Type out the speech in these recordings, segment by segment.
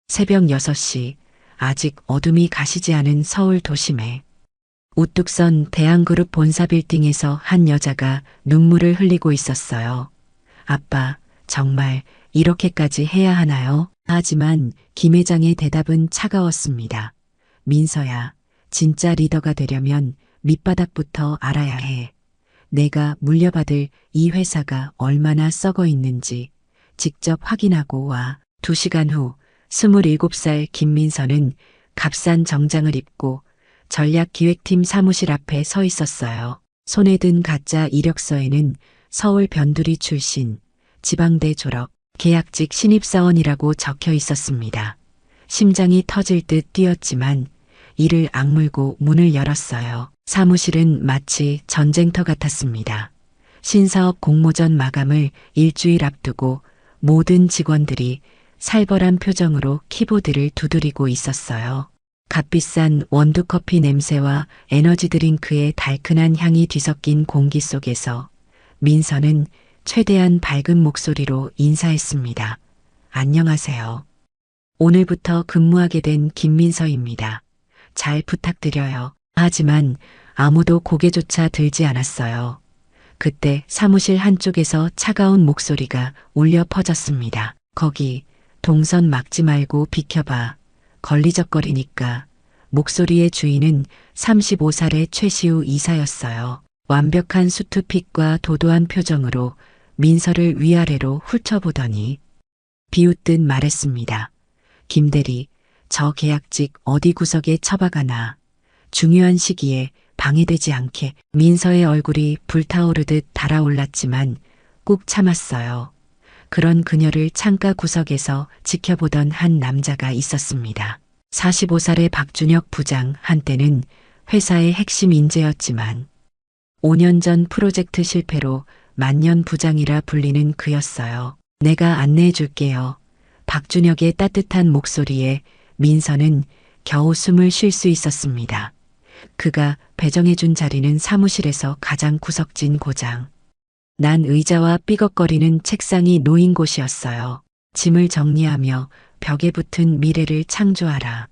새벽 6시, 아직 어둠이 가시지 않은 서울 도심에 우뚝 선 대한그룹 본사 빌딩에서 한 여자가 눈물을 흘리고 있었어요. 아빠, 정말 이렇게까지 해야 하나요? 하지만 김 회장의 대답은 차가웠습니다. 민서야, 진짜 리더가 되려면 밑바닥부터 알아야 해. 내가 물려받을 이 회사가 얼마나 썩어 있는지 직접 확인하고 와. 2시간 후 27살 김민서는 값싼 정장을 입고 전략기획팀 사무실 앞에 서 있었어요. 손에 든 가짜 이력서에는 서울 변두리 출신, 지방대 졸업, 계약직 신입사원이라고 적혀 있었습니다. 심장이 터질 듯 뛰었지만 이를 악물고 문을 열었어요. 사무실은 마치 전쟁터 같았습니다. 신사업 공모전 마감을 일주일 앞두고 모든 직원들이 살벌한 표정으로 키보드를 두드리고 있었어요. 값비싼 원두커피 냄새와 에너지 드링크의 달큰한 향이 뒤섞인 공기 속에서 민서는 최대한 밝은 목소리로 인사했습니다. 안녕하세요. 오늘부터 근무하게 된 김민서입니다. 잘 부탁드려요. 하지만 아무도 고개조차 들지 않았어요. 그때 사무실 한쪽에서 차가운 목소리가 울려 퍼졌습니다. 거기 동선 막지 말고 비켜봐. 걸리적거리니까. 목소리의 주인은 35살의 최시우 이사였어요. 완벽한 수트핏과 도도한 표정으로 민서를 위아래로 훑어보더니 비웃듯 말했습니다. 김대리, 저 계약직 어디 구석에 처박아놔. 중요한 시기에 방해되지 않게. 민서의 얼굴이 불타오르듯 달아올랐지만 꾹 참았어요. 그런 그녀를 창가 구석에서 지켜보던 한 남자가 있었습니다. 45살의 박준혁 부장, 한때는 회사의 핵심 인재였지만 5년 전 프로젝트 실패로 만년 부장이라 불리는 그였어요. 내가 안내해 줄게요. 박준혁의 따뜻한 목소리에 민서는 겨우 숨을 쉴 수 있었습니다. 그가 배정해준 자리는 사무실에서 가장 구석진 고장. 난 의자와 삐걱거리는 책상이 놓인 곳이었어요. 짐을 정리하며 벽에 붙은 미래를 창조하라.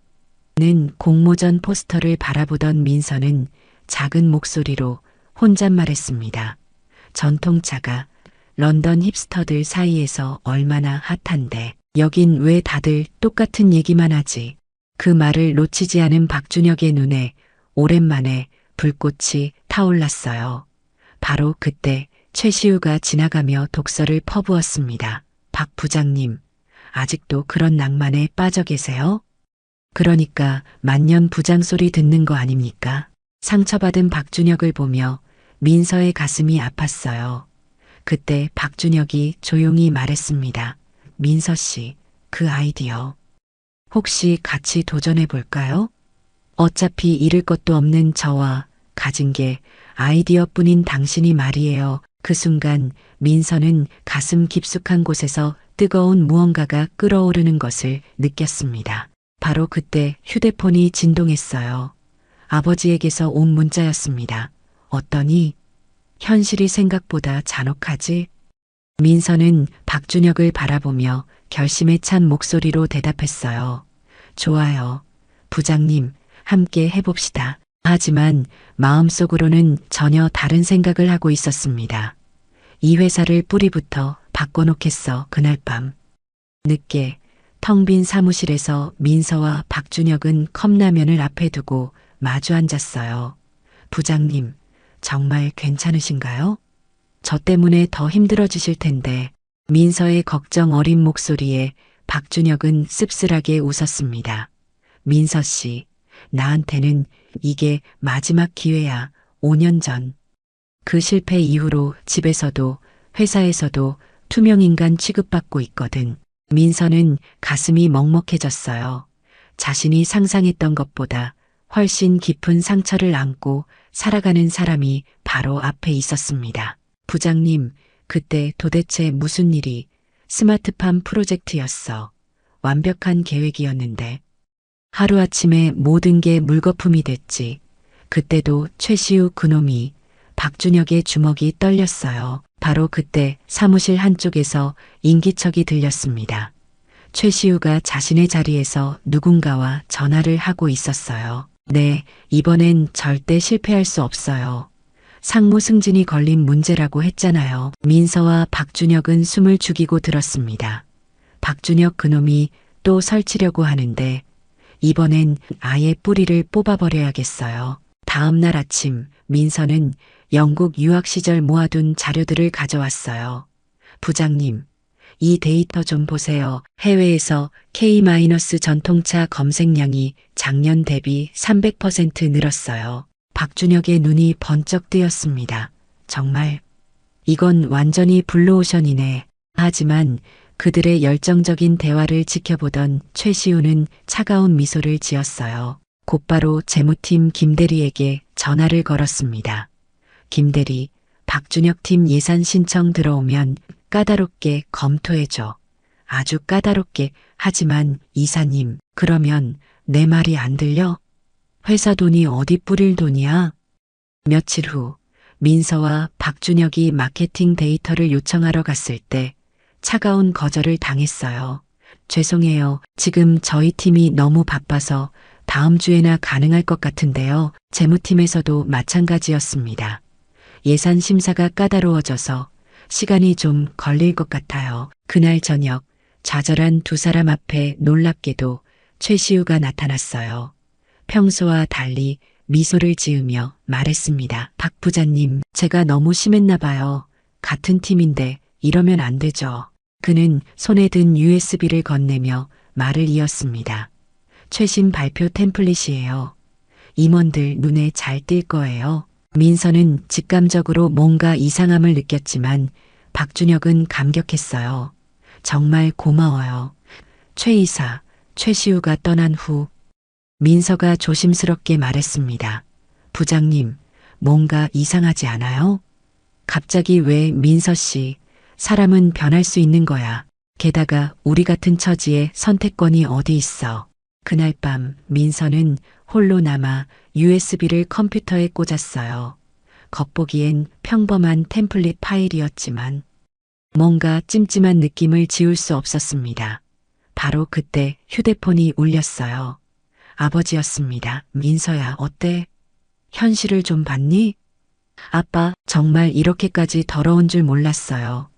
는 공모전 포스터를 바라보던 민서는 작은 목소리로 혼잣말했습니다. 전통차가 런던 힙스터들 사이에서 얼마나 핫한데 여긴 왜 다들 똑같은 얘기만 하지. 그 말을 놓치지 않은 박준혁의 눈에 오랜만에 불꽃이 타올랐어요. 바로 그때 최시우가 지나가며 독서를 퍼부었습니다. 박 부장님, 아직도 그런 낭만에 빠져 계세요? 그러니까 만년 부장 소리 듣는 거 아닙니까? 상처받은 박준혁을 보며 민서의 가슴이 아팠어요. 그때 박준혁이 조용히 말했습니다. 민서 씨, 그 아이디어 혹시 같이 도전해 볼까요? 어차피 잃을 것도 없는 저와 가진 게 아이디어뿐인 당신이 말이에요. 그 순간 민서는 가슴 깊숙한 곳에서 뜨거운 무언가가 끓어오르는 것을 느꼈습니다. 바로 그때 휴대폰이 진동했어요. 아버지에게서 온 문자였습니다. 어떠니? 현실이 생각보다 잔혹하지? 민서는 박준혁을 바라보며 결심에 찬 목소리로 대답했어요. 좋아요. 부장님, 함께 해봅시다. 하지만 마음속으로는 전혀 다른 생각을 하고 있었습니다. 이 회사를 뿌리부터 바꿔놓겠어. 그날 밤. 늦게 텅 빈 사무실에서 민서와 박준혁은 컵라면을 앞에 두고 마주 앉았어요. 부장님, 정말 괜찮으신가요? 저 때문에 더 힘들어지실 텐데. 민서의 걱정 어린 목소리에 박준혁은 씁쓸하게 웃었습니다. 민서 씨, 나한테는 이게 마지막 기회야. 5년 전. 그 실패 이후로 집에서도 회사에서도 투명인간 취급받고 있거든. 민서는 가슴이 먹먹해졌어요. 자신이 상상했던 것보다 훨씬 깊은 상처를 안고 살아가는 사람이 바로 앞에 있었습니다. 부장님, 그때 도대체 무슨 일이? 스마트팜 프로젝트였어. 완벽한 계획이었는데 하루아침에 모든 게 물거품이 됐지. 그때도 최시우 그놈이 박준혁의 주먹이 떨렸어요. 바로 그때 사무실 한쪽에서 인기척이 들렸습니다. 최시우가 자신의 자리에서 누군가와 전화를 하고 있었어요. 네, 이번엔 절대 실패할 수 없어요. 상무 승진이 걸린 문제라고 했잖아요. 민서와 박준혁은 숨을 죽이고 들었습니다. 박준혁 그놈이 또 설치려고 하는데 이번엔 아예 뿌리를 뽑아버려야겠어요. 다음 날 아침 민서는 영국 유학 시절 모아둔 자료들을 가져왔어요. 부장님, 이 데이터 좀 보세요. 해외에서 K- 전통차 검색량이 작년 대비 300% 늘었어요. 박준혁의 눈이 번쩍 뜨였습니다. 정말 이건 완전히 블루오션이네. 하지만 그들의 열정적인 대화를 지켜보던 최시우는 차가운 미소를 지었어요. 곧바로 재무팀 김대리에게 전화를 걸었습니다. 김대리, 박준혁 팀 예산 신청 들어오면 까다롭게 검토해줘. 아주 까다롭게. 하지만 이사님, 그러면 내 말이 안 들려? 회사 돈이 어디 뿌릴 돈이야? 며칠 후 민서와 박준혁이 마케팅 데이터를 요청하러 갔을 때 차가운 거절을 당했어요. 죄송해요. 지금 저희 팀이 너무 바빠서 다음 주에나 가능할 것 같은데요. 재무팀에서도 마찬가지였습니다. 예산 심사가 까다로워져서 시간이 좀 걸릴 것 같아요. 그날 저녁 좌절한 두 사람 앞에 놀랍게도 최시우가 나타났어요. 평소와 달리 미소를 지으며 말했습니다. 박 부장님, 제가 너무 심했나 봐요. 같은 팀인데 이러면 안 되죠. 그는 손에 든 USB를 건네며 말을 이었습니다. 최신 발표 템플릿이에요. 임원들 눈에 잘 띌 거예요. 민서는 직감적으로 뭔가 이상함을 느꼈지만 박준혁은 감격했어요. 정말 고마워요. 최 이사, 최시우가 떠난 후 민서가 조심스럽게 말했습니다. 부장님, 뭔가 이상하지 않아요? 갑자기 왜 민서 씨, 사람은 변할 수 있는 거야. 게다가 우리 같은 처지에 선택권이 어디 있어. 그날 밤 민서는 홀로 남아 USB를 컴퓨터에 꽂았어요. 겉보기엔 평범한 템플릿 파일이었지만 뭔가 찜찜한 느낌을 지울 수 없었습니다. 바로 그때 휴대폰이 울렸어요. 아버지였습니다. 민서야, 어때? 현실을 좀 봤니? 아빠, 정말 이렇게까지 더러운 줄 몰랐어요.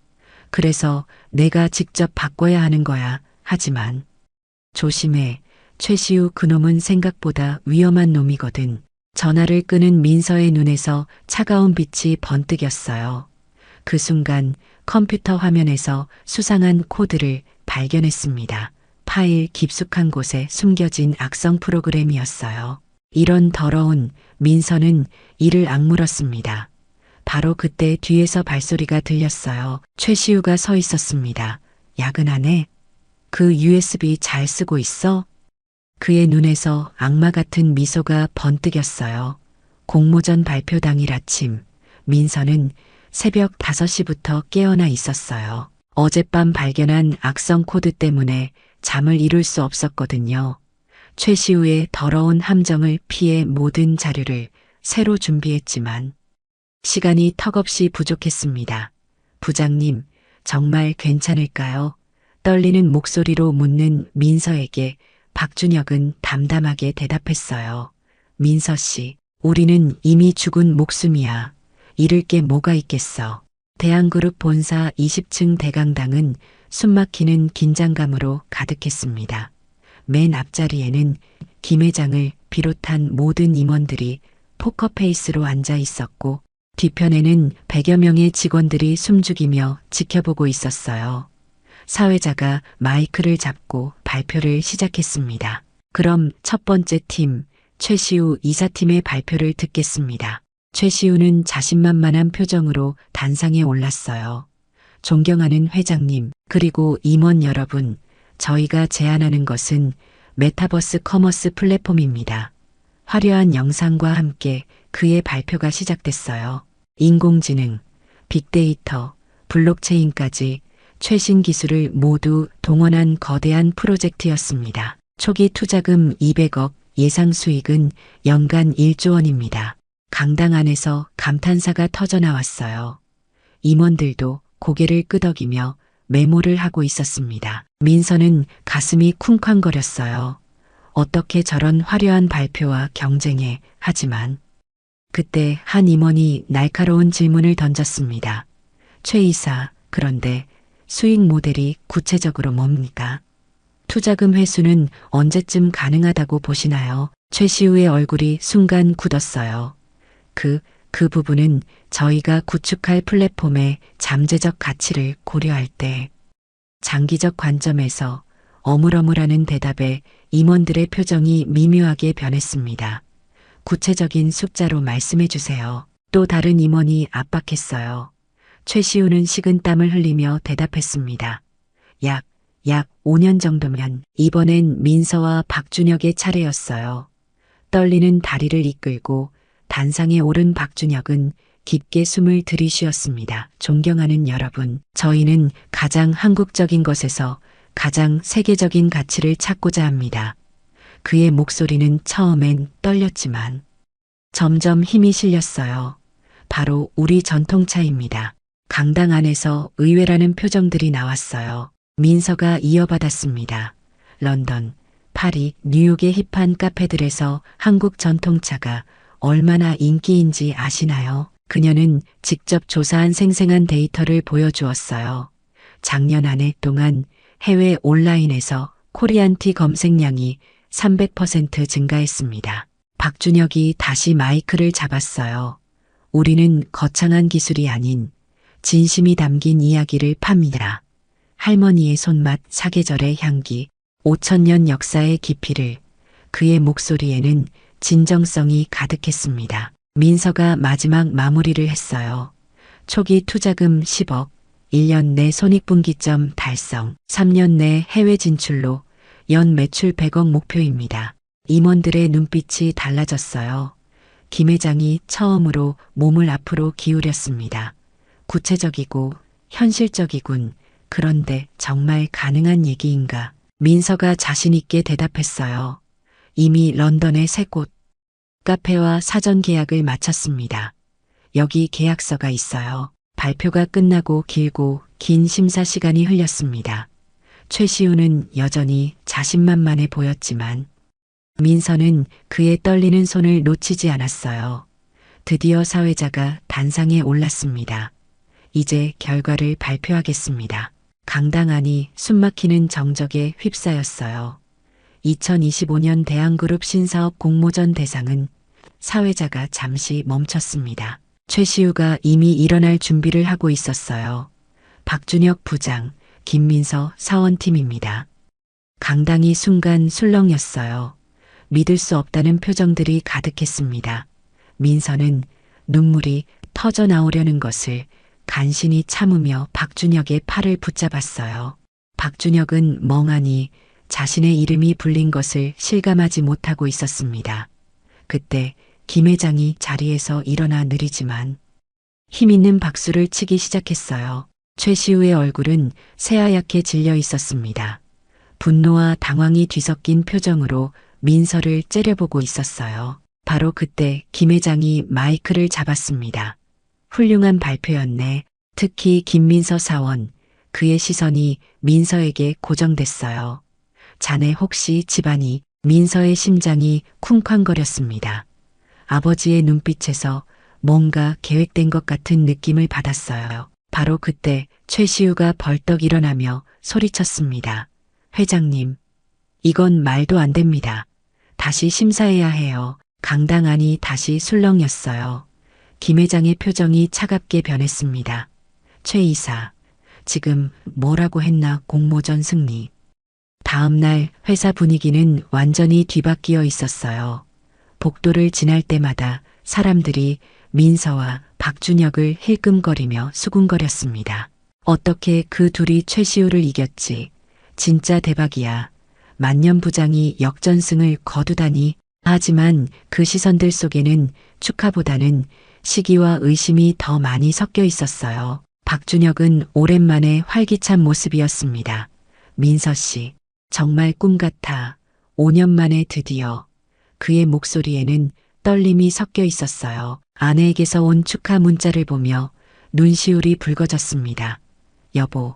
그래서 내가 직접 바꿔야 하는 거야. 하지만 조심해. 최시우 그놈은 생각보다 위험한 놈이거든. 전화를 끄는 민서의 눈에서 차가운 빛이 번뜩였어요. 그 순간 컴퓨터 화면에서 수상한 코드를 발견했습니다. 파일 깊숙한 곳에 숨겨진 악성 프로그램이었어요. 이런 더러운. 민서는 이를 악물었습니다. 바로 그때 뒤에서 발소리가 들렸어요. 최시우가 서 있었습니다. 야근하네. 그 USB 잘 쓰고 있어? 그의 눈에서 악마 같은 미소가 번뜩였어요. 공모전 발표 당일 아침, 민서는 새벽 5시부터 깨어나 있었어요. 어젯밤 발견한 악성 코드 때문에 잠을 이룰 수 없었거든요. 최시우의 더러운 함정을 피해 모든 자료를 새로 준비했지만 시간이 턱없이 부족했습니다. 부장님, 정말 괜찮을까요? 떨리는 목소리로 묻는 민서에게 박준혁은 담담하게 대답했어요. 민서 씨, 우리는 이미 죽은 목숨이야. 잃을 게 뭐가 있겠어. 대한그룹 본사 20층 대강당은 숨막히는 긴장감으로 가득했습니다. 맨 앞자리에는 김 회장을 비롯한 모든 임원들이 포커페이스로 앉아 있었고 뒤편에는 100여 명의 직원들이 숨죽이며 지켜보고 있었어요. 사회자가 마이크를 잡고 발표를 시작했습니다. 그럼 첫 번째 팀, 최시우 이사팀의 발표를 듣겠습니다. 최시우는 자신만만한 표정으로 단상에 올랐어요. 존경하는 회장님, 그리고 임원 여러분, 저희가 제안하는 것은 메타버스 커머스 플랫폼입니다. 화려한 영상과 함께 그의 발표가 시작됐어요. 인공지능, 빅데이터, 블록체인까지 최신 기술을 모두 동원한 거대한 프로젝트였습니다. 초기 투자금 200억, 예상 수익은 연간 1조 원입니다. 강당 안에서 감탄사가 터져나왔어요. 임원들도 고개를 끄덕이며 메모를 하고 있었습니다. 민서는 가슴이 쿵쾅거렸어요. 어떻게 저런 화려한 발표와 경쟁에 하지만 그때 한 임원이 날카로운 질문을 던졌습니다. 최 이사, 그런데 수익 모델이 구체적으로 뭡니까? 투자금 회수는 언제쯤 가능하다고 보시나요? 최시우의 얼굴이 순간 굳었어요. 그 부분은 저희가 구축할 플랫폼의 잠재적 가치를 고려할 때 장기적 관점에서 어물어물하는 대답에 임원들의 표정이 미묘하게 변했습니다. 구체적인 숫자로 말씀해 주세요. 또 다른 임원이 압박했어요. 최시우는 식은땀을 흘리며 대답했습니다. 약 5년 정도면. 이번엔 민서와 박준혁의 차례였어요. 떨리는 다리를 이끌고 단상에 오른 박준혁은 깊게 숨을 들이쉬었습니다. 존경하는 여러분, 저희는 가장 한국적인 것에서 가장 세계적인 가치를 찾고자 합니다. 그의 목소리는 처음엔 떨렸지만 점점 힘이 실렸어요. 바로 우리 전통차입니다. 강당 안에서 의외라는 표정들이 나왔어요. 민서가 이어받았습니다. 런던, 파리, 뉴욕의 힙한 카페들에서 한국 전통차가 얼마나 인기인지 아시나요? 그녀는 직접 조사한 생생한 데이터를 보여주었어요. 작년 한 해 동안 해외 온라인에서 코리안티 검색량이 300% 증가했습니다. 박준혁이 다시 마이크를 잡았어요. 우리는 거창한 기술이 아닌 진심이 담긴 이야기를 팝니다. 할머니의 손맛, 사계절의 향기, 5,000년 역사의 깊이를. 그의 목소리에는 진정성이 가득했습니다. 민서가 마지막 마무리를 했어요. 초기 투자금 10억, 1년 내 손익분기점 달성, 3년 내 해외 진출로 연 매출 100억 목표입니다. 임원들의 눈빛이 달라졌어요. 김 회장이 처음으로 몸을 앞으로 기울였습니다. 구체적이고 현실적이군. 그런데 정말 가능한 얘기인가? 민서가 자신 있게 대답했어요. 이미 런던의 3곳 카페와 사전 계약을 마쳤습니다. 여기 계약서가 있어요. 발표가 끝나고 길고 긴 심사 시간이 흘렸습니다. 최시우는 여전히 자신만만해 보였지만 민서는 그의 떨리는 손을 놓치지 않았어요. 드디어 사회자가 단상에 올랐습니다. 이제 결과를 발표하겠습니다. 강당 안이 숨막히는 정적에 휩싸였어요. 2025년 대한그룹 신사업 공모전 대상은 사회자가 잠시 멈췄습니다. 최시우가 이미 일어날 준비를 하고 있었어요. 박준혁 부장, 김민서 사원팀입니다. 강당이 순간 술렁였어요. 믿을 수 없다는 표정들이 가득했습니다. 민서는 눈물이 터져 나오려는 것을 간신히 참으며 박준혁의 팔을 붙잡았어요. 박준혁은 멍하니 자신의 이름이 불린 것을 실감하지 못하고 있었습니다. 그때 김 회장이 자리에서 일어나 느리지만 힘있는 박수를 치기 시작했어요. 최시우의 얼굴은 새하얗게 질려 있었습니다. 분노와 당황이 뒤섞인 표정으로 민서를 째려보고 있었어요. 바로 그때 김 회장이 마이크를 잡았습니다. 훌륭한 발표였네. 특히 김민서 사원, 그의 시선이 민서에게 고정됐어요. 자네 혹시 집안이? 민서의 심장이 쿵쾅거렸습니다. 아버지의 눈빛에서 뭔가 계획된 것 같은 느낌을 받았어요. 바로 그때 최시우가 벌떡 일어나며 소리쳤습니다. 회장님, 이건 말도 안 됩니다. 다시 심사해야 해요. 강당 안이 다시 술렁였어요. 김 회장의 표정이 차갑게 변했습니다. 최 이사, 지금 뭐라고 했나? 공모전 승리. 다음 날 회사 분위기는 완전히 뒤바뀌어 있었어요. 복도를 지날 때마다 사람들이 민서와 박준혁을 힐끔거리며 수군거렸습니다. 어떻게 그 둘이 최시우를 이겼지? 진짜 대박이야. 만년부장이 역전승을 거두다니. 하지만 그 시선들 속에는 축하보다는 시기와 의심이 더 많이 섞여 있었어요. 박준혁은 오랜만에 활기찬 모습이었습니다. 민서 씨, 정말 꿈 같아. 5년 만에 드디어. 그의 목소리에는 떨림이 섞여 있었어요. 아내에게서 온 축하 문자를 보며 눈시울이 붉어졌습니다. 여보,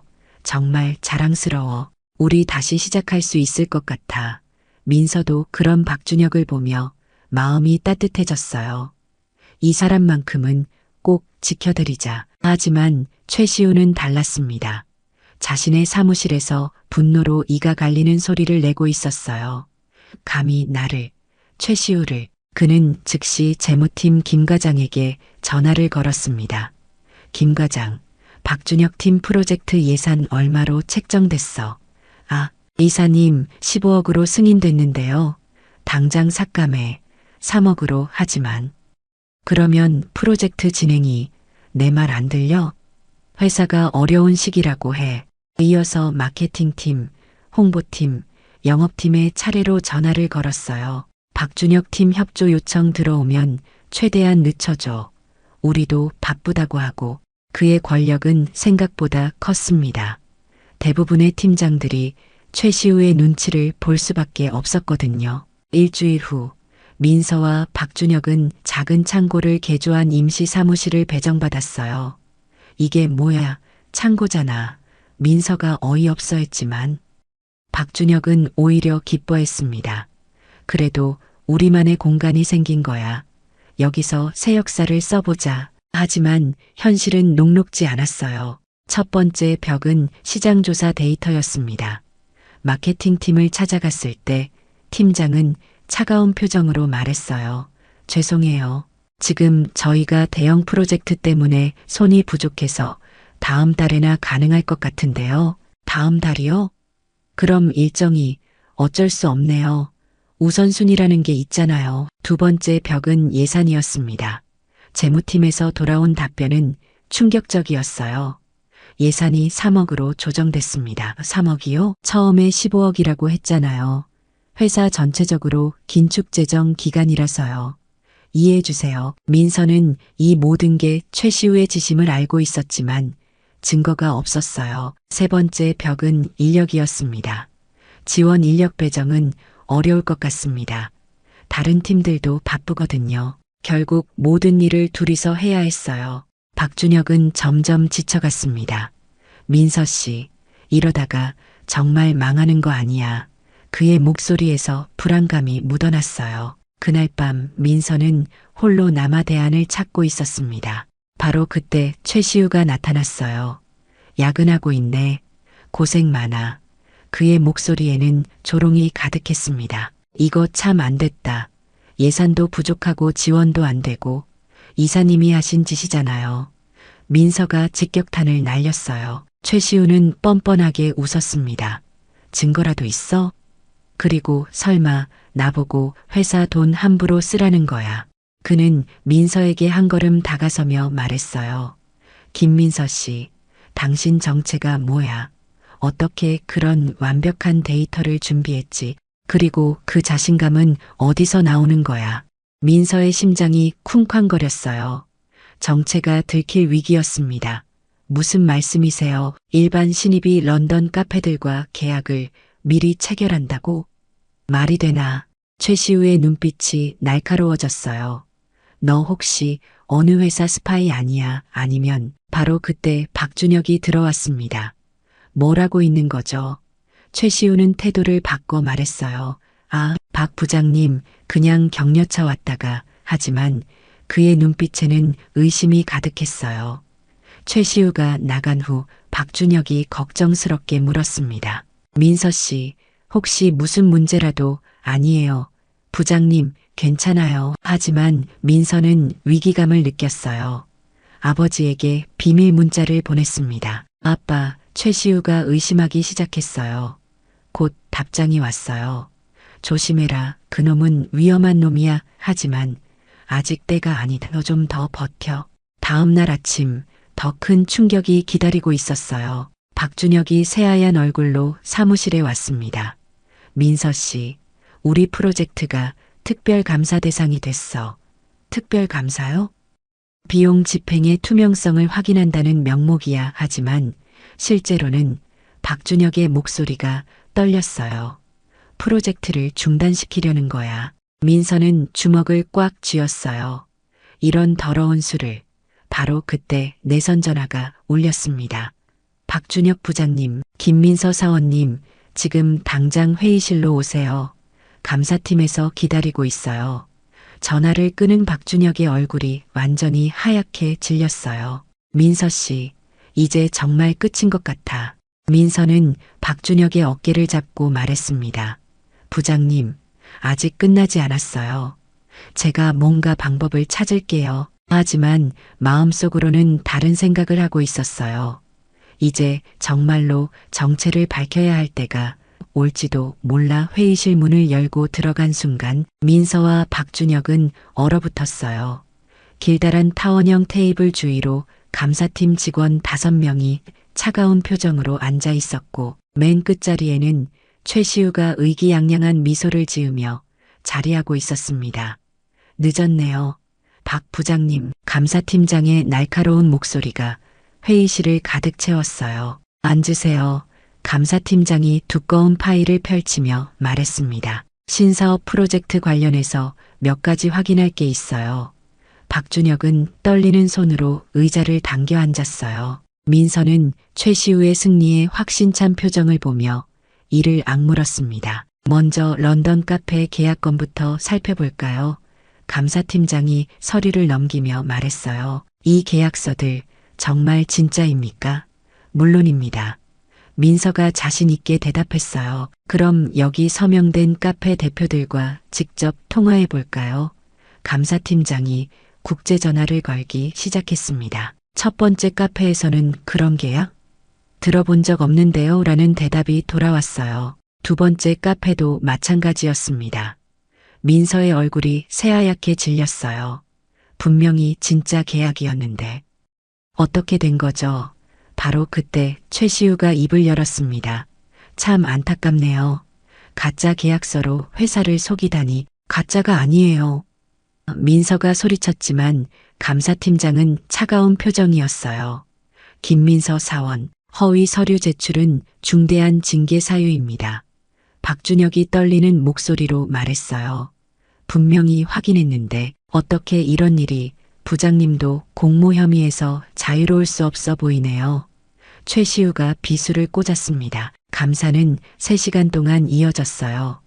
정말 자랑스러워. 우리 다시 시작할 수 있을 것 같아. 민서도 그런 박준혁을 보며 마음이 따뜻해졌어요. 이 사람만큼은 꼭 지켜드리자. 하지만 최시우는 달랐습니다. 자신의 사무실에서 분노로 이가 갈리는 소리를 내고 있었어요. 감히 나를, 최시우를. 그는 즉시 재무팀 김 과장에게 전화를 걸었습니다. 김 과장, 박준혁 팀 프로젝트 예산 얼마로 책정됐어? 아, 이사님 15억으로 승인됐는데요. 당장 삭감해. 3억으로 하지만. 그러면 프로젝트 진행이 내 말 안 들려? 회사가 어려운 시기라고 해. 이어서 마케팅팀, 홍보팀, 영업팀에 차례로 전화를 걸었어요. 박준혁 팀 협조 요청 들어오면 최대한 늦춰줘. 우리도 바쁘다고 하고. 그의 권력은 생각보다 컸습니다. 대부분의 팀장들이 최시우의 눈치를 볼 수밖에 없었거든요. 일주일 후 민서와 박준혁은 작은 창고를 개조한 임시 사무실을 배정받았어요. 이게 뭐야, 창고잖아. 민서가 어이없어 했지만 박준혁은 오히려 기뻐했습니다. 그래도 우리만의 공간이 생긴 거야. 여기서 새 역사를 써보자. 하지만 현실은 녹록지 않았어요. 첫 번째 벽은 시장조사 데이터였습니다. 마케팅팀을 찾아갔을 때 팀장은 차가운 표정으로 말했어요. 죄송해요. 지금 저희가 대형 프로젝트 때문에 손이 부족해서 다음 달에나 가능할 것 같은데요. 다음 달이요? 그럼 일정이 어쩔 수 없네요. 우선순위라는 게 있잖아요. 두 번째 벽은 예산이었습니다. 재무팀에서 돌아온 답변은 충격적이었어요. 예산이 3억으로 조정됐습니다. 3억이요? 처음에 15억이라고 했잖아요. 회사 전체적으로 긴축 재정 기간이라서요. 이해해 주세요. 민서는 이 모든 게 최시우의 지심을 알고 있었지만 증거가 없었어요. 세 번째 벽은 인력이었습니다. 지원 인력 배정은 어려울 것 같습니다. 다른 팀들도 바쁘거든요. 결국 모든 일을 둘이서 해야 했어요. 박준혁은 점점 지쳐갔습니다. 민서 씨, 이러다가 정말 망하는 거 아니야. 그의 목소리에서 불안감이 묻어났어요. 그날 밤 민서는 홀로 남아 대안을 찾고 있었습니다. 바로 그때 최시우가 나타났어요. 야근하고 있네. 고생 많아. 그의 목소리에는 조롱이 가득했습니다. 이거 참 안 됐다. 예산도 부족하고 지원도 안 되고 이사님이 하신 짓이잖아요. 민서가 직격탄을 날렸어요. 최시우는 뻔뻔하게 웃었습니다. 증거라도 있어? 그리고 설마 나보고 회사 돈 함부로 쓰라는 거야. 그는 민서에게 한 걸음 다가서며 말했어요. 김민서 씨, 당신 정체가 뭐야? 어떻게 그런 완벽한 데이터를 준비했지? 그리고 그 자신감은 어디서 나오는 거야? 민서의 심장이 쿵쾅거렸어요. 정체가 들킬 위기였습니다. 무슨 말씀이세요? 일반 신입이 런던 카페들과 계약을 미리 체결한다고? 말이 되나? 최시우의 눈빛이 날카로워졌어요. 너 혹시 어느 회사 스파이 아니야? 아니면 바로 그때 박준혁이 들어왔습니다. 뭐라고 있는 거죠? 최시우는 태도를 바꿔 말했어요. 아, 박 부장님, 그냥 격려차 왔다가. 하지만 그의 눈빛에는 의심이 가득했어요. 최시우가 나간 후 박준혁이 걱정스럽게 물었습니다. 민서 씨, 혹시 무슨 문제라도? 아니에요. 부장님, 괜찮아요. 하지만 민서는 위기감을 느꼈어요. 아버지에게 비밀 문자를 보냈습니다. 아빠, 최시우가 의심하기 시작했어요. 곧 답장이 왔어요. 조심해라. 그놈은 위험한 놈이야. 하지만 아직 때가 아니다. 너 좀 더 버텨. 다음 날 아침 더 큰 충격이 기다리고 있었어요. 박준혁이 새하얀 얼굴로 사무실에 왔습니다. 민서 씨, 우리 프로젝트가 특별 감사 대상이 됐어. 특별 감사요? 비용 집행의 투명성을 확인한다는 명목이야. 하지만 실제로는 박준혁의 목소리가 떨렸어요. 프로젝트를 중단시키려는 거야. 민서는 주먹을 꽉 쥐었어요. 이런 더러운 수를. 바로 그때 내선 전화가 울렸습니다. 박준혁 부장님, 김민서 사원님, 지금 당장 회의실로 오세요. 감사팀에서 기다리고 있어요. 전화를 끄는 박준혁의 얼굴이 완전히 하얗게 질렸어요. 민서 씨, 이제 정말 끝인 것 같아. 민서는 박준혁의 어깨를 잡고 말했습니다. 부장님, 아직 끝나지 않았어요. 제가 뭔가 방법을 찾을게요. 하지만 마음속으로는 다른 생각을 하고 있었어요. 이제 정말로 정체를 밝혀야 할 때가 올지도 몰라. 회의실 문을 열고 들어간 순간 민서와 박준혁은 얼어붙었어요. 길다란 타원형 테이블 주위로 감사팀 직원 5명이 차가운 표정으로 앉아 있었고 맨 끝자리에는 최시우가 의기양양한 미소를 지으며 자리하고 있었습니다. 늦었네요. 박 부장님, 감사팀장의 날카로운 목소리가 회의실을 가득 채웠어요. 앉으세요. 감사팀장이 두꺼운 파일을 펼치며 말했습니다. 신사업 프로젝트 관련해서 몇 가지 확인할 게 있어요. 박준혁은 떨리는 손으로 의자를 당겨 앉았어요. 민서는 최시우의 승리에 확신찬 표정을 보며 이를 악물었습니다. 먼저 런던 카페 계약건부터 살펴볼까요? 감사팀장이 서류를 넘기며 말했어요. 이 계약서들 정말 진짜입니까? 물론입니다. 민서가 자신 있게 대답했어요. 그럼 여기 서명된 카페 대표들과 직접 통화해 볼까요? 감사팀장이 국제 전화를 걸기 시작했습니다. 첫 번째 카페에서는 그런 계약? 들어본 적 없는데요 라는 대답이 돌아왔어요. 두 번째 카페도 마찬가지였습니다. 민서의 얼굴이 새하얗게 질렸어요. 분명히 진짜 계약이었는데. 어떻게 된 거죠? 바로 그때 최시우가 입을 열었습니다. 참 안타깝네요. 가짜 계약서로 회사를 속이다니. 가짜가 아니에요. 민서가 소리쳤지만 감사팀장은 차가운 표정이었어요. 김민서 사원, 허위 서류 제출은 중대한 징계 사유입니다. 박준혁이 떨리는 목소리로 말했어요. 분명히 확인했는데 어떻게 이런 일이. 부장님도 공모 혐의에서 자유로울 수 없어 보이네요. 최시우가 비수를 꽂았습니다. 감사는 3시간 동안 이어졌어요.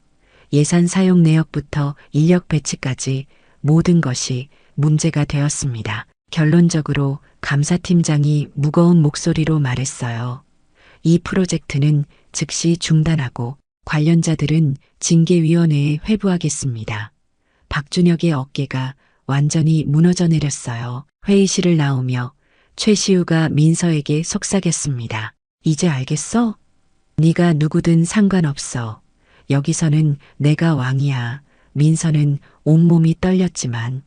예산 사용 내역부터 인력 배치까지 모든 것이 문제가 되었습니다. 결론적으로 감사팀장이 무거운 목소리로 말했어요. 이 프로젝트는 즉시 중단하고 관련자들은 징계위원회에 회부하겠습니다. 박준혁의 어깨가 완전히 무너져 내렸어요. 회의실을 나오며 최시우가 민서에게 속삭였습니다. 이제 알겠어? 네가 누구든 상관없어. 여기서는 내가 왕이야. 민서는 온몸이 떨렸지만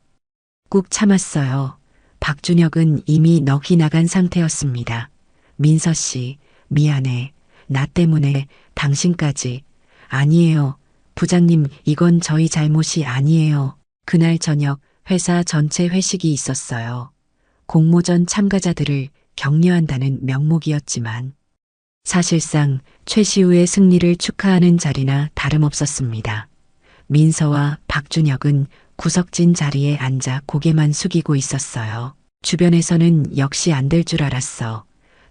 꾹 참았어요. 박준혁은 이미 넋이 나간 상태였습니다. 민서 씨, 미안해. 나 때문에 당신까지. 아니에요. 부장님, 이건 저희 잘못이 아니에요. 그날 저녁 회사 전체 회식이 있었어요. 공모전 참가자들을 격려한다는 명목이었지만 사실상 최시우의 승리를 축하하는 자리나 다름없었습니다. 민서와 박준혁은 구석진 자리에 앉아 고개만 숙이고 있었어요. 주변에서는 역시 안 될 줄 알았어.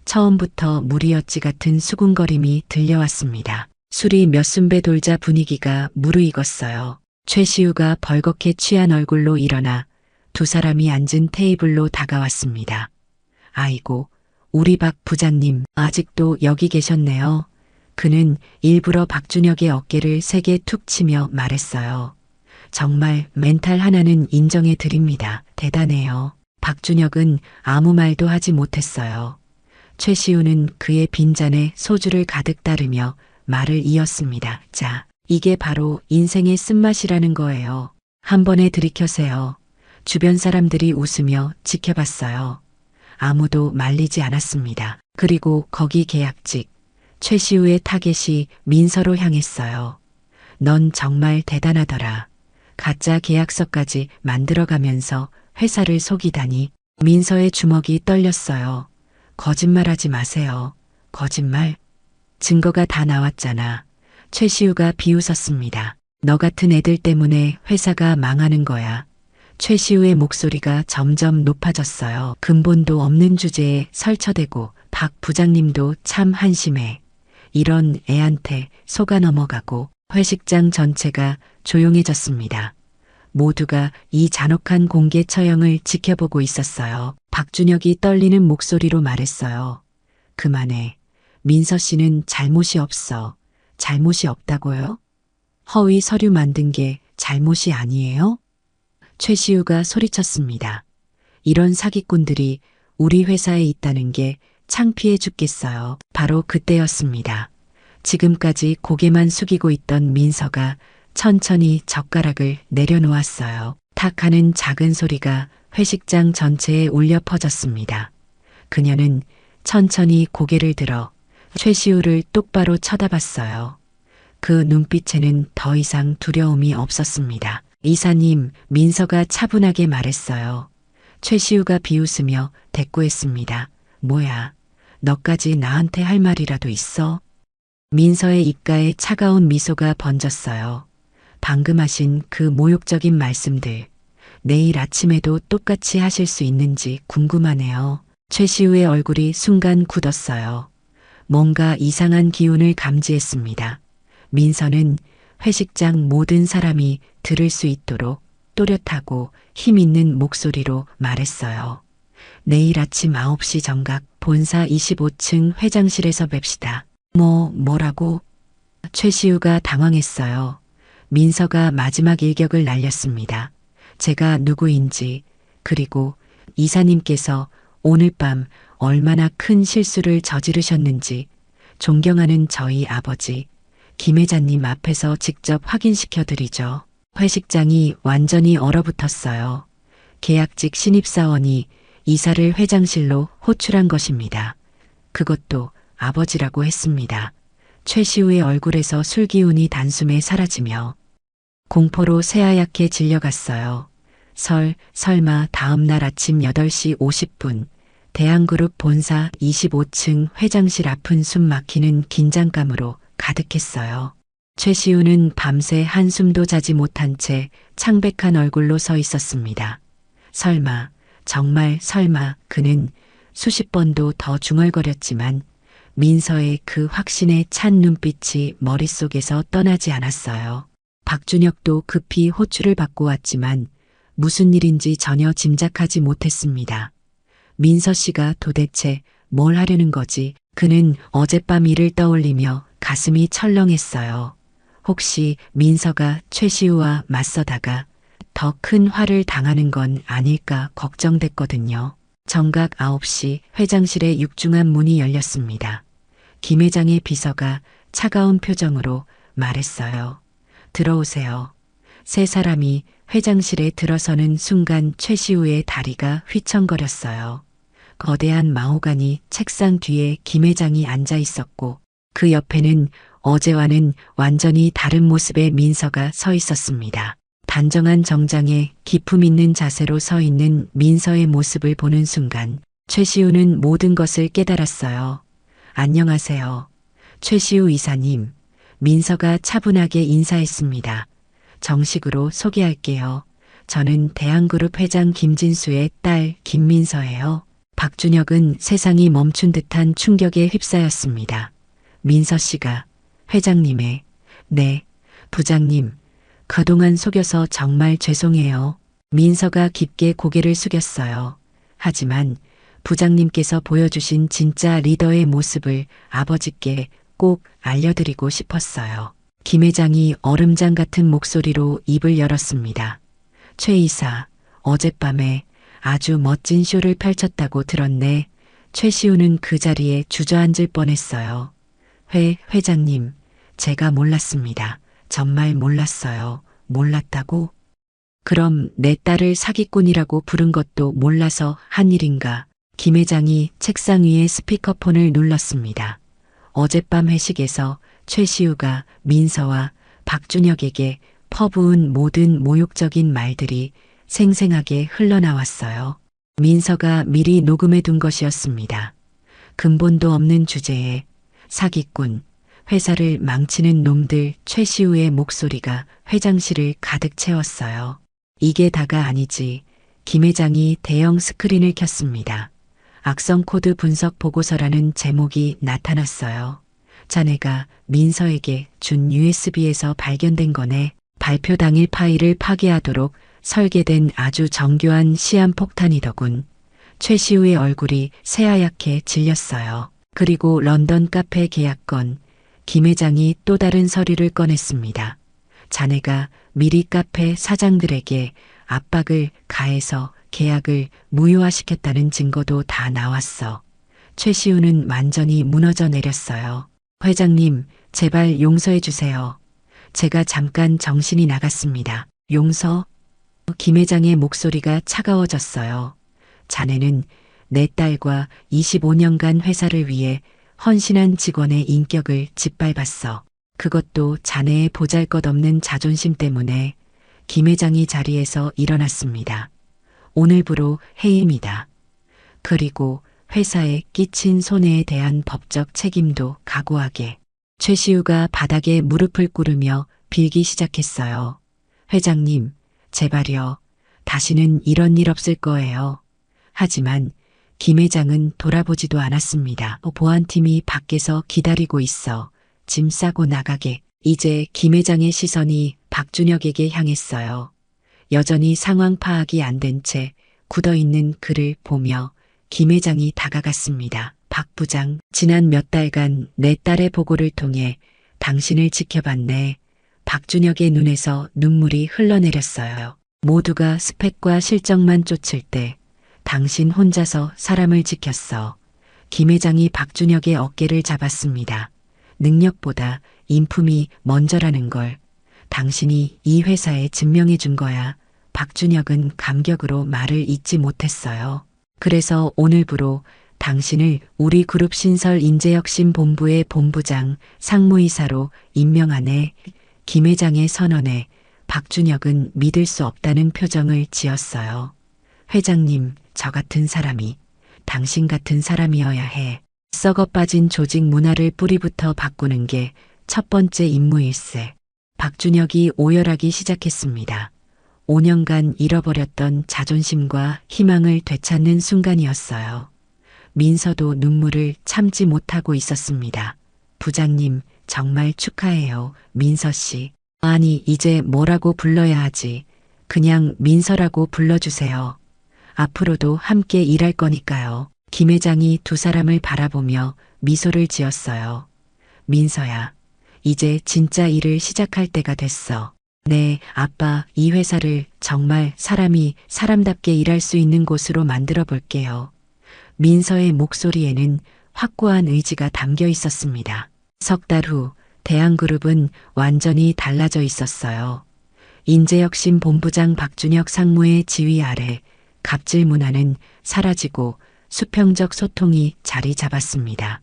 처음부터 무리였지 같은 수군거림이 들려왔습니다. 술이 몇 순배 돌자 분위기가 무르익었어요. 최시우가 벌겋게 취한 얼굴로 일어나 두 사람이 앉은 테이블로 다가왔습니다. 아이고, 우리 박 부장님 아직도 여기 계셨네요. 그는 일부러 박준혁의 어깨를 세게 툭 치며 말했어요. 정말 멘탈 하나는 인정해 드립니다. 대단해요. 박준혁은 아무 말도 하지 못했어요. 최시우는 그의 빈잔에 소주를 가득 따르며 말을 이었습니다. 자, 이게 바로 인생의 쓴맛이라는 거예요. 한 번에 들이켜세요. 주변 사람들이 웃으며 지켜봤어요. 아무도 말리지 않았습니다. 그리고 거기 계약직, 최시우의 타겟이 민서로 향했어요. 넌 정말 대단하더라. 가짜 계약서까지 만들어가면서 회사를 속이다니. 민서의 주먹이 떨렸어요. 거짓말하지 마세요. 거짓말? 증거가 다 나왔잖아. 최시우가 비웃었습니다. 너 같은 애들 때문에 회사가 망하는 거야. 최시우의 목소리가 점점 높아졌어요. 근본도 없는 주제에 설쳐대고 박 부장님도 참 한심해. 이런 애한테 속아 넘어가고 회식장 전체가 조용해졌습니다. 모두가 이 잔혹한 공개 처형을 지켜보고 있었어요. 박준혁이 떨리는 목소리로 말했어요. 그만해. 민서 씨는 잘못이 없어. 잘못이 없다고요? 허위 서류 만든 게 잘못이 아니에요? 최시우가 소리쳤습니다. 이런 사기꾼들이 우리 회사에 있다는 게 창피해 죽겠어요. 바로 그때였습니다. 지금까지 고개만 숙이고 있던 민서가 천천히 젓가락을 내려놓았어요. 탁 하는 작은 소리가 회식장 전체에 울려 퍼졌습니다. 그녀는 천천히 고개를 들어 최시우를 똑바로 쳐다봤어요. 그 눈빛에는 더 이상 두려움이 없었습니다. 이사님, 민서가 차분하게 말했어요. 최시우가 비웃으며 대꾸했습니다. 뭐야, 너까지 나한테 할 말이라도 있어? 민서의 입가에 차가운 미소가 번졌어요. 방금 하신 그 모욕적인 말씀들, 내일 아침에도 똑같이 하실 수 있는지 궁금하네요. 최시우의 얼굴이 순간 굳었어요. 뭔가 이상한 기운을 감지했습니다. 민서는 회식장 모든 사람이 들을 수 있도록 또렷하고 힘 있는 목소리로 말했어요. 내일 아침 9시 정각 본사 25층 회장실에서 뵙시다. 뭐라고? 최시우가 당황했어요. 민서가 마지막 일격을 날렸습니다. 제가 누구인지, 그리고 이사님께서 오늘 밤 얼마나 큰 실수를 저지르셨는지 존경하는 저희 아버지 김 회장님 앞에서 직접 확인시켜 드리죠. 회식장이 완전히 얼어붙었어요. 계약직 신입사원이 이사를 회장실로 호출한 것입니다. 그것도 아버지라고 했습니다. 최시우의 얼굴에서 술기운이 단숨에 사라지며 공포로 새하얗게 질려갔어요. 설마 다음 날 아침 8시 50분 대한그룹 본사 25층 회장실 앞은 숨 막히는 긴장감으로 가득했어요. 최시우는 밤새 한숨도 자지 못한 채 창백한 얼굴로 서 있었습니다. 설마, 정말 설마 그는 수십 번도 더 중얼거렸지만 민서의 그 확신에 찬 눈빛이 머릿속에서 떠나지 않았어요. 박준혁도 급히 호출을 받고 왔지만 무슨 일인지 전혀 짐작하지 못했습니다. 민서 씨가 도대체 뭘 하려는 거지? 그는 어젯밤 일을 떠올리며 가슴이 철렁했어요. 혹시 민서가 최시우와 맞서다가 더 큰 화를 당하는 건 아닐까 걱정됐거든요. 정각 9시 회장실의 육중한 문이 열렸습니다. 김 회장의 비서가 차가운 표정으로 말했어요. 들어오세요. 세 사람이 회장실에 들어서는 순간 최시우의 다리가 휘청거렸어요. 거대한 마호가니 책상 뒤에 김 회장이 앉아 있었고 그 옆에는 어제와는 완전히 다른 모습의 민서가 서 있었습니다. 단정한 정장에 기품 있는 자세로 서 있는 민서의 모습을 보는 순간 최시우는 모든 것을 깨달았어요. 안녕하세요. 최시우 이사님. 민서가 차분하게 인사했습니다. 정식으로 소개할게요. 저는 대한그룹 회장 김진수의 딸 김민서예요. 박준혁은 세상이 멈춘 듯한 충격에 휩싸였습니다. 민서 씨가 회장님의, 네, 부장님, 그동안 속여서 정말 죄송해요. 민서가 깊게 고개를 숙였어요. 하지만 부장님께서 보여주신 진짜 리더의 모습을 아버지께 꼭 알려드리고 싶었어요. 김 회장이 얼음장 같은 목소리로 입을 열었습니다. 최 이사, 어젯밤에 아주 멋진 쇼를 펼쳤다고 들었네. 최시우는 그 자리에 주저앉을 뻔했어요. 회장님, 제가 몰랐습니다. 정말 몰랐어요. 몰랐다고? 그럼 내 딸을 사기꾼이라고 부른 것도 몰라서 한 일인가? 김 회장이 책상 위에 스피커폰을 눌렀습니다. 어젯밤 회식에서 최시우가 민서와 박준혁에게 퍼부은 모든 모욕적인 말들이 생생하게 흘러나왔어요. 민서가 미리 녹음해 둔 것이었습니다. 근본도 없는 주제에 사기꾼, 회사를 망치는 놈들 최시우의 목소리가 회장실을 가득 채웠어요. 이게 다가 아니지. 김 회장이 대형 스크린을 켰습니다. 악성 코드 분석 보고서라는 제목이 나타났어요. 자네가 민서에게 준 USB에서 발견된 거네. 발표 당일 파일을 파괴하도록 설계된 아주 정교한 시한폭탄이더군. 최시우의 얼굴이 새하얗게 질렸어요. 그리고 런던 카페 계약건, 김 회장이 또 다른 서류를 꺼냈습니다. 자네가 미리 카페 사장들에게 압박을 가해서 계약을 무효화시켰다는 증거도 다 나왔어. 최시우는 완전히 무너져 내렸어요. 회장님, 제발 용서해 주세요. 제가 잠깐 정신이 나갔습니다. 용서? 김 회장의 목소리가 차가워졌어요. 자네는 내 딸과 25년간 회사를 위해 헌신한 직원의 인격을 짓밟았어. 그것도 자네의 보잘것없는 자존심 때문에. 김 회장이 자리에서 일어났습니다. 오늘부로 해임이다. 그리고 회사에 끼친 손해에 대한 법적 책임도 각오하게. 최시우가 바닥에 무릎을 꿇으며 빌기 시작했어요. 회장님, 제발요. 다시는 이런 일 없을 거예요. 하지만 김 회장은 돌아보지도 않았습니다. 보안팀이 밖에서 기다리고 있어. 짐 싸고 나가게. 이제 김 회장의 시선이 박준혁에게 향했어요. 여전히 상황 파악이 안 된 채 굳어있는 그를 보며 김 회장이 다가갔습니다. 박 부장, 지난 몇 달간 내 딸의 보고를 통해 당신을 지켜봤네. 박준혁의 눈에서 눈물이 흘러내렸어요. 모두가 스펙과 실적만 쫓을 때 당신 혼자서 사람을 지켰어. 김 회장이 박준혁의 어깨를 잡았습니다. 능력보다 인품이 먼저라는 걸 당신이 이 회사에 증명해 준 거야. 박준혁은 감격으로 말을 잇지 못했어요. 그래서 오늘부로 당신을 우리 그룹 신설 인재혁신 본부의 본부장 상무이사로 임명하네. 김 회장의 선언에 박준혁은 믿을 수 없다는 표정을 지었어요. 회장님, 저 같은 사람이 당신 같은 사람이어야 해. 썩어 빠진 조직 문화를 뿌리부터 바꾸는 게 첫 번째 임무일세. 박준혁이 오열하기 시작했습니다. 5년간 잃어버렸던 자존심과 희망을 되찾는 순간이었어요. 민서도 눈물을 참지 못하고 있었습니다. 부장님, 정말 축하해요, 민서 씨. 아니, 이제 뭐라고 불러야 하지? 그냥 민서라고 불러주세요. 앞으로도 함께 일할 거니까요. 김 회장이 두 사람을 바라보며 미소를 지었어요. 민서야, 이제 진짜 일을 시작할 때가 됐어. 네, 아빠, 이 회사를 정말 사람이 사람답게 일할 수 있는 곳으로 만들어 볼게요. 민서의 목소리에는 확고한 의지가 담겨 있었습니다. 석 달 후 대한그룹은 완전히 달라져 있었어요. 인재혁신 본부장 박준혁 상무의 지휘 아래 갑질 문화는 사라지고 수평적 소통이 자리 잡았습니다.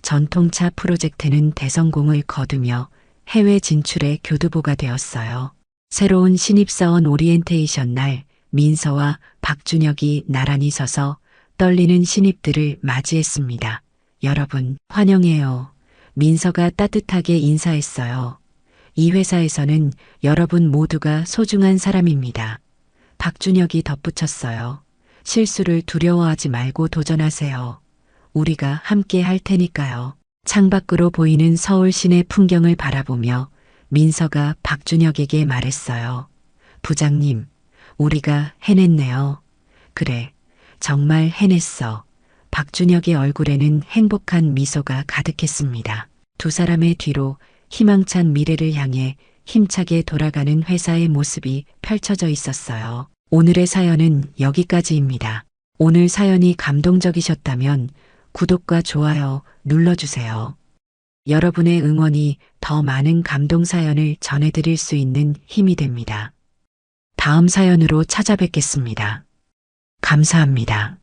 전통차 프로젝트는 대성공을 거두며 해외 진출의 교두보가 되었어요. 새로운 신입사원 오리엔테이션 날 민서와 박준혁이 나란히 서서 떨리는 신입들을 맞이했습니다. 여러분, 환영해요. 민서가 따뜻하게 인사했어요. 이 회사에서는 여러분 모두가 소중한 사람입니다. 박준혁이 덧붙였어요. 실수를 두려워하지 말고 도전하세요. 우리가 함께 할 테니까요. 창밖으로 보이는 서울 시내 풍경을 바라보며 민서가 박준혁에게 말했어요. 부장님, 우리가 해냈네요. 그래, 정말 해냈어. 박준혁의 얼굴에는 행복한 미소가 가득했습니다. 두 사람의 뒤로 희망찬 미래를 향해 힘차게 돌아가는 회사의 모습이 펼쳐져 있었어요. 오늘의 사연은 여기까지입니다. 오늘 사연이 감동적이셨다면 구독과 좋아요 눌러주세요. 여러분의 응원이 더 많은 감동 사연을 전해드릴 수 있는 힘이 됩니다. 다음 사연으로 찾아뵙겠습니다. 감사합니다.